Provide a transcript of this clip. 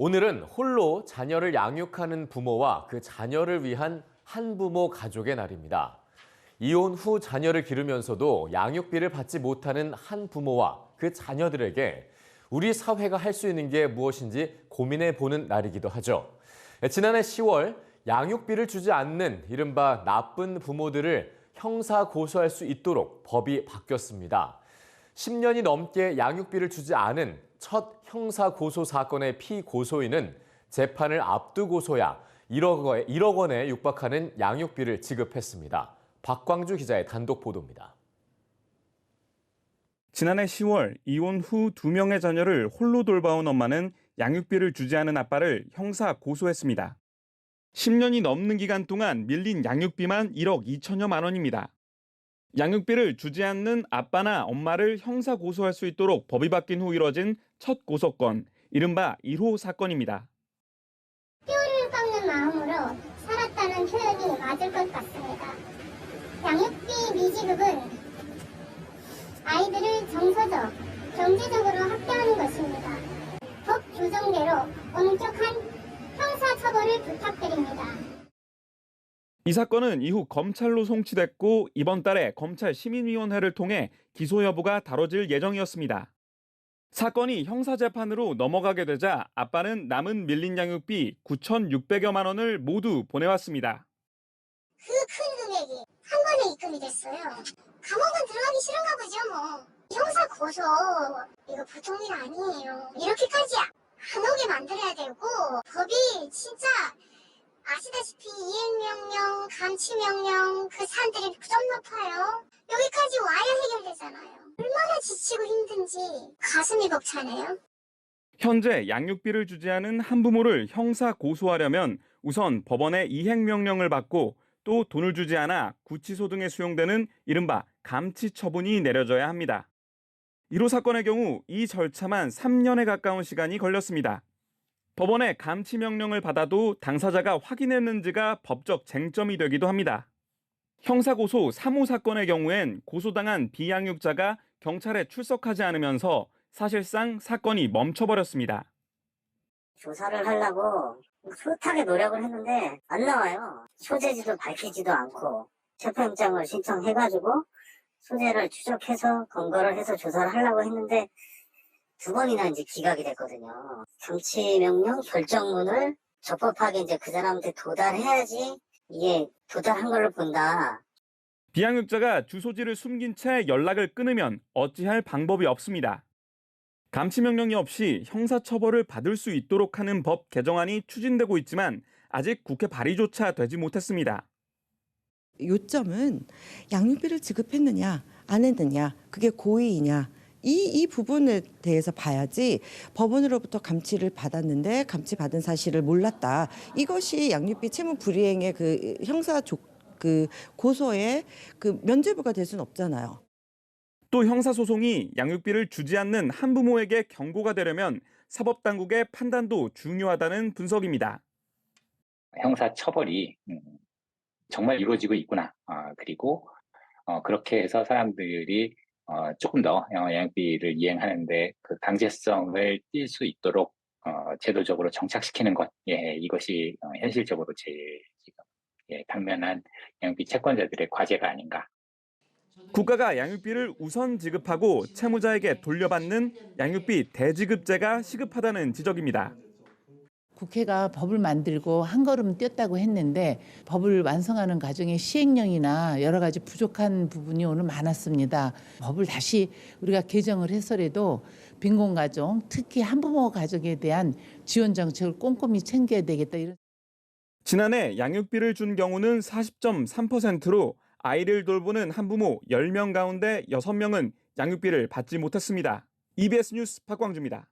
오늘은 홀로 자녀를 양육하는 부모와 그 자녀를 위한 한부모 가족의 날입니다. 이혼 후 자녀를 기르면서도 양육비를 받지 못하는 한부모와 그 자녀들에게 우리 사회가 할 수 있는 게 무엇인지 고민해 보는 날이기도 하죠. 지난해 10월 양육비를 주지 않는 이른바 나쁜 부모들을 형사 고소할 수 있도록 법이 바뀌었습니다. 10년이 넘게 양육비를 주지 않은 첫 형사 고소 사건의 피고소인은 재판을 앞두고서야 1억 원에 육박하는 양육비를 지급했습니다. 박광주 기자의 단독 보도입니다. 지난해 10월 이혼 후 2명의 자녀를 홀로 돌봐온 엄마는 양육비를 주지 않은 아빠를 형사 고소했습니다. 10년이 넘는 기간 동안 밀린 양육비만 1억 2천여만 원입니다. 양육비를 주지 않는 아빠나 엄마를 형사 고소할 수 있도록 법이 바뀐 후 이뤄진 첫 고소건, 이른바 1호 사건입니다. 뼈를 깎는 마음으로 살았다는 표현이 맞을 것 같습니다. 양육비 미지급은 아이들을 정서적, 경제적으로 학대하는 것입니다. 법 규정대로 엄격한 형사처벌을 부탁드립니다. 이 사건은 이후 검찰로 송치됐고 이번 달에 검찰 시민위원회를 통해 기소 여부가 다뤄질 예정이었습니다. 사건이 형사재판으로 넘어가게 되자 아빠는 남은 밀린 양육비 9,600여만 원을 모두 보내왔습니다. 그 큰 금액이 한 번에 입금이 됐어요. 감옥은 들어가기 싫은가 보죠 뭐. 형사 고소 이거 보통 일 아니에요. 이렇게까지 안 오게 만들어야 되고 법이 진짜 아시다시피 이행명령, 감치명령 그 사안들이 좀 높아요. 여기까지 와야 해결되잖아요. 얼마나 지치고 힘든지 가슴이 벅차네요. 현재 양육비를 주지 않은 한부모를 형사 고소하려면 우선 법원의 이행명령을 받고 또 돈을 주지 않아 구치소 등에 수용되는 이른바 감치 처분이 내려져야 합니다. 1호 사건의 경우 이 절차만 3년에 가까운 시간이 걸렸습니다. 법원의 감치 명령을 받아도 당사자가 확인했는지가 법적 쟁점이 되기도 합니다. 형사고소 3호 사건의 경우엔 고소당한 비양육자가 경찰에 출석하지 않으면서 사실상 사건이 멈춰버렸습니다. 조사를 하려고 숱하게 노력을 했는데 안 나와요. 소재지도 밝히지도 않고 체포영장을 신청해가지고 소재를 추적해서 검거를 해서 조사를 하려고 했는데 2번이나 이제 기각이 됐거든요. 감치명령 결정문을 적법하게 이제 그 사람한테 도달해야지 이게 도달한 걸로 본다. 비양육자가 주소지를 숨긴 채 연락을 끊으면 어찌할 방법이 없습니다. 감치명령이 없이 형사처벌을 받을 수 있도록 하는 법 개정안이 추진되고 있지만 아직 국회 발의조차 되지 못했습니다. 요점은 양육비를 지급했느냐 안 했느냐 그게 고의이냐 이 부분에 대해서 봐야지 법원으로부터 감치를 받았는데 감치받은 사실을 몰랐다. 이것이 양육비 채무 불이행의 그 형사 그 고소의 그 면죄부가 될 수는 없잖아요. 또 형사소송이 양육비를 주지 않는 한부모에게 경고가 되려면 사법당국의 판단도 중요하다는 분석입니다. 형사처벌이 정말 이루어지고 있구나. 그리고 그렇게 해서 사람들이 조금 더 양육비를 이행하는데 그 강제성을 띌 수 있도록 제도적으로 정착시키는 것, 이것이 현실적으로 제일 지금 당면한 양육비 채권자들의 과제가 아닌가. 국가가 양육비를 우선 지급하고 채무자에게 돌려받는 양육비 대지급제가 시급하다는 지적입니다. 국회가 법을 만들고 한 걸음 뛰었다고 했는데 법을 완성하는 과정에 시행령이나 여러 가지 부족한 부분이 오늘 많았습니다. 법을 다시 우리가 개정을 해서라도 빈곤가정, 특히 한부모 가족에 대한 지원 정책을 꼼꼼히 챙겨야 되겠다. 지난해 양육비를 준 경우는 40.3%로 아이를 돌보는 한부모 10명 가운데 6명은 양육비를 받지 못했습니다. EBS 뉴스 박광주입니다.